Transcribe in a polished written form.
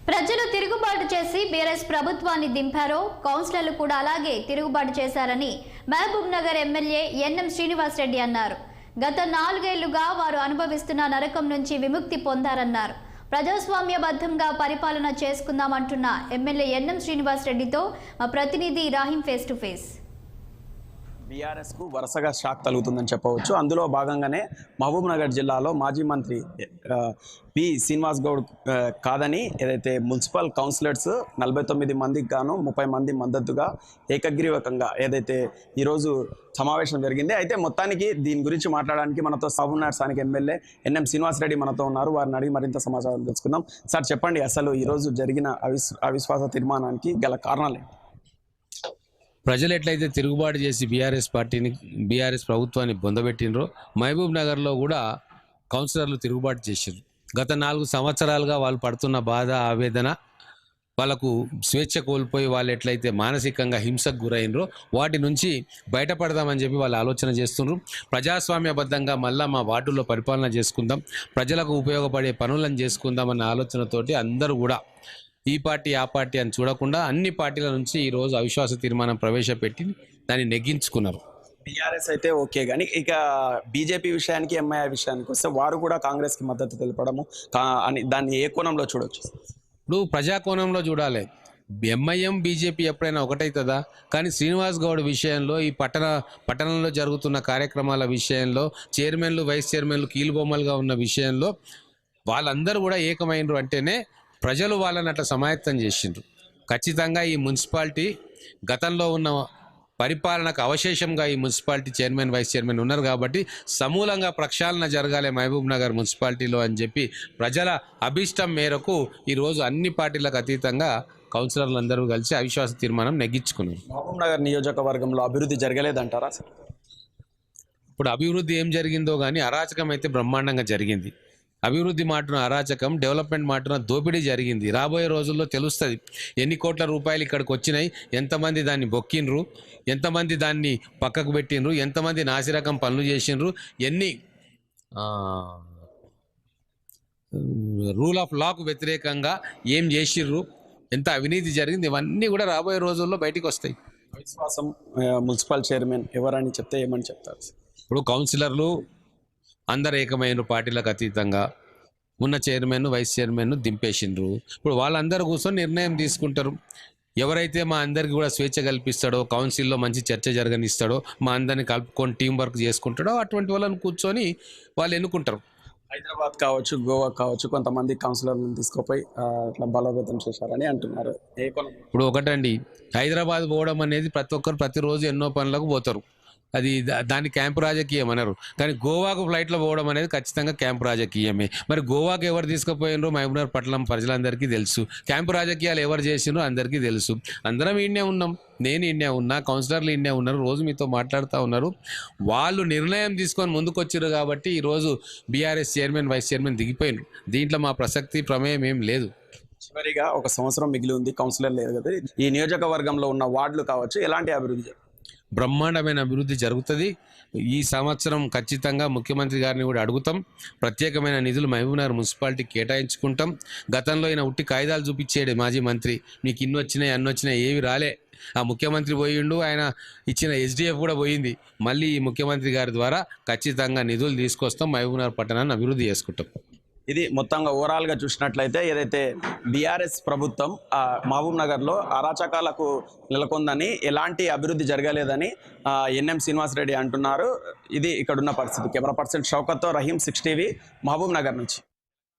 ప్రజలు తిరుగుబాటు చేసి బీఆర్ఎస్ ప్రభుత్వాన్ని దింపారో కౌన్సిలర్లు కూడా అలాగే తిరుగుబాటు చేశారని మహబూబ్ నగర్ ఎమ్మెల్యే ఎన్ఎం శ్రీనివాస్ రెడ్డి అన్నారు. గత 4 ఏళ్లుగా వారు అనుభవిస్తున్న నరకం నుంచి విముక్తి పొందారన్నారు. ప్రజాస్వామ్యబద్ధంగా పరిపాలన చేసుకుందామంటున్న ఎమ్మెల్యే ఎన్ఎం శ్రీనివాస్ రెడ్డితో మా ప్రతినిధి రాహిం ఫేస్ టు ఫేస్. బీఆర్ఎస్కు వరుసగా షాక్ తగులుతుందని చెప్పవచ్చు. అందులో భాగంగానే మహబూబ్ నగర్ జిల్లాలో మాజీ మంత్రి పి శ్రీనివాస్ గౌడ్ కాదని ఏదైతే మున్సిపల్ కౌన్సిలర్స్ 49 మందికి గాను 30 మంది మద్దతుగా ఏకగ్రీవకంగా ఏదైతే ఈరోజు సమావేశం జరిగింది. అయితే మొత్తానికి దీని గురించి మాట్లాడడానికి మనతో మహబూబ్ నగర్ స్థానిక ఎమ్మెల్యే ఎన్ఎం శ్రీనివాస్ రెడ్డి మనతో ఉన్నారు. వారిని అడిగి మరింత సమాచారం తెలుసుకుందాం. సార్ చెప్పండి, అసలు ఈరోజు జరిగిన అవిశ్వాస తీర్మానానికి గల కారణాలు ఏంటి? ప్రజలు ఎట్లయితే తిరుగుబాటు చేసి బీఆర్ఎస్ ప్రభుత్వాన్ని బొందబెట్టినరో మహబూబ్ నగర్లో కూడా కౌన్సిలర్లు తిరుగుబాటు చేశారు. గత 4 సంవత్సరాలుగా వాళ్ళు పడుతున్న బాధ, ఆవేదన, వాళ్ళకు స్వేచ్ఛ కోల్పోయి వాళ్ళు ఎట్లయితే మానసికంగా హింసకు గురైనరో వాటి నుంచి బయటపడదామని చెప్పి వాళ్ళు ఆలోచన చేస్తున్నారు. ప్రజాస్వామ్యబద్ధంగా మళ్ళీ మా వార్డుల్లో పరిపాలన చేసుకుందాం, ప్రజలకు ఉపయోగపడే పనులను చేసుకుందామన్న ఆలోచనతోటి అందరూ కూడా ఈ పార్టీ ఆ పార్టీ అని చూడకుండా అన్ని పార్టీల నుంచి ఈరోజు అవిశ్వాస తీర్మానం ప్రవేశపెట్టి దాన్ని నెగ్గించుకున్నారు. బీఆర్ఎస్ అయితే ఓకే, కానీ ఇక బీజేపీ విషయానికి, ఎంఐఐ విషయానికి వస్తే వారు కూడా కాంగ్రెస్కి మద్దతు తెలపడము అని దాన్ని ఏ కోణంలో చూడవచ్చు? ఇప్పుడు ప్రజా కోణంలో చూడాలి. ఎంఐఎం బీజేపీ ఎప్పుడైనా ఒకటవుతుందా? కానీ శ్రీనివాస్ గౌడ్ విషయంలో ఈ పట్టణంలో జరుగుతున్న కార్యక్రమాల విషయంలో చైర్మన్లు, వైస్ చైర్మన్లు కీలుబొమ్మలుగా ఉన్న విషయంలో వాళ్ళందరూ కూడా ఏకమైనరు అంటేనే ప్రజలు వాళ్ళని అట్లా సమాయత్తం చేసిండ్రు. ఖచ్చితంగా ఈ మున్సిపాలిటీ గతంలో ఉన్న పరిపాలనకు అవశేషంగా ఈ మున్సిపాలిటీ చైర్మన్, వైస్ చైర్మన్ ఉన్నారు కాబట్టి సమూలంగా ప్రక్షాళన జరగాలి మహబూబ్ నగర్ మున్సిపాలిటీలో అని చెప్పి ప్రజల అభిష్టం మేరకు ఈరోజు అన్ని పార్టీలకు అతీతంగా కౌన్సిలర్లు అందరూ కలిసి అవిశ్వాస తీర్మానం నెగ్గించుకున్నారు. మహబూబ్ నగర్ నియోజకవర్గంలో అభివృద్ధి జరగలేదంటారా? ఇప్పుడు అభివృద్ధి ఏం జరిగిందో కానీ అరాచకం అయితే బ్రహ్మాండంగా జరిగింది. అభివృద్ధి మాటున అరాచకం, డెవలప్మెంట్ మాటున దోపిడీ జరిగింది. రాబోయే రోజుల్లో తెలుస్తుంది ఎన్ని కోట్ల రూపాయలు ఇక్కడికి వచ్చినాయి, ఎంతమంది దాన్ని బొక్కిండ్రు, ఎంతమంది దాన్ని పక్కకు పెట్టిండ్రు, ఎంతమంది నాసిరకం పనులు చేసిండ్రు, ఎన్ని రూల్ ఆఫ్ లాకు వ్యతిరేకంగా ఏం చేసిర్రు, ఎంత అవినీతి జరిగింది, ఇవన్నీ కూడా రాబోయే రోజుల్లో బయటికి వస్తాయి. విశ్వాసం మున్సిపల్ చైర్మన్ ఎవరని చెప్తే ఏమని చెప్తారు? ఇప్పుడు కౌన్సిలర్లు అందరు ఏకమైన పార్టీలకు అతీతంగా ఉన్న చైర్మన్, వైస్ చైర్మన్ దింపేసిండ్రు. ఇప్పుడు వాళ్ళందరూ కూర్చొని నిర్ణయం తీసుకుంటారు. ఎవరైతే మా అందరికీ కూడా స్వేచ్ఛ కల్పిస్తాడో, కౌన్సిల్లో మంచి చర్చ జరగనిస్తాడో, మా అందరిని కలుపుకొని టీం వర్క్ చేసుకుంటాడో అటువంటి వాళ్ళని కూర్చొని వాళ్ళు ఎన్నుకుంటారు. హైదరాబాద్ కావచ్చు, గోవా కావచ్చు, కొంతమంది కౌన్సిలర్లను తీసుకుపోయి అట్లా బలోపేతం చేశారని అంటున్నారు. ఇప్పుడు ఒకటండి, హైదరాబాద్ పోవడం అనేది ప్రతి ఒక్కరు ప్రతిరోజు ఎన్నో పనులకు పోతారు, అది దాన్ని క్యాంపు రాజకీయం అన్నారు. కానీ గోవాకు ఫ్లైట్లో పోవడం అనేది ఖచ్చితంగా క్యాంపు రాజకీయమే. మరి గోవాకు ఎవరు తీసుకుపోయినరో మహబూబ్నగర్ పట్టణం ప్రజలందరికీ తెలుసు. క్యాంపు రాజకీయాలు ఎవరు చేసినో అందరికీ తెలుసు. అందరం ఈయనే ఉన్నాం, నేను ఈయనే ఉన్నా, కౌన్సిలర్లు ఈయనే ఉన్నారు, రోజు మీతో మాట్లాడుతూ ఉన్నారు. వాళ్ళు నిర్ణయం తీసుకొని ముందుకు వచ్చారు కాబట్టి ఈరోజు బీఆర్ఎస్ చైర్మన్, వైస్ చైర్మన్ దిగిపోయినారు. దీంట్లో మా ప్రసక్తి, ప్రమేయం ఏం లేదు. చివరిగా 1 సంవత్సరం మిగిలి ఉంది, కౌన్సిలర్ లేదు కదా. ఈ నియోజకవర్గంలో ఉన్న వార్డులు కావచ్చు, ఎలాంటి అభివృద్ధి? బ్రహ్మాండమైన అభివృద్ధి జరుగుతుంది. ఈ సంవత్సరం ఖచ్చితంగా ముఖ్యమంత్రి గారిని కూడా అడుగుతాం. ప్రత్యేకమైన నిధులు మహబూబ్నగర్ మున్సిపాలిటీకి కేటాయించుకుంటాం. గతంలో ఈయన ఉట్టి కాగితాలు చూపించాడు మాజీ మంత్రి, మీకు ఇన్ని వచ్చినాయి అన్ని వచ్చినాయి, ఏవి రాలే. ఆ ముఖ్యమంత్రి పోయిండు, ఆయన ఇచ్చిన SDF కూడా పోయింది. మళ్ళీ ఈ ముఖ్యమంత్రి గారి ద్వారా ఖచ్చితంగా నిధులు తీసుకొస్తాం, మహబూబ్నగర్ పట్టణాన్ని అభివృద్ధి చేసుకుంటాం. ఇది మొత్తంగా ఓవరాల్గా చూసినట్లయితే ఏదైతే బీఆర్ఎస్ ప్రభుత్వం మహబూబ్ నగర్లో అరాచకాలకు నెలకొందని, ఎలాంటి అభివృద్ధి జరగలేదని ఎన్ఎం శ్రీనివాస్ రెడ్డి అంటున్నారు. ఇది ఇక్కడున్న పరిస్థితి. కెమెరా పర్సన్ షౌకత్తో రహీం, 6 టీవీ, మహబూబ్ నగర్ నుంచి.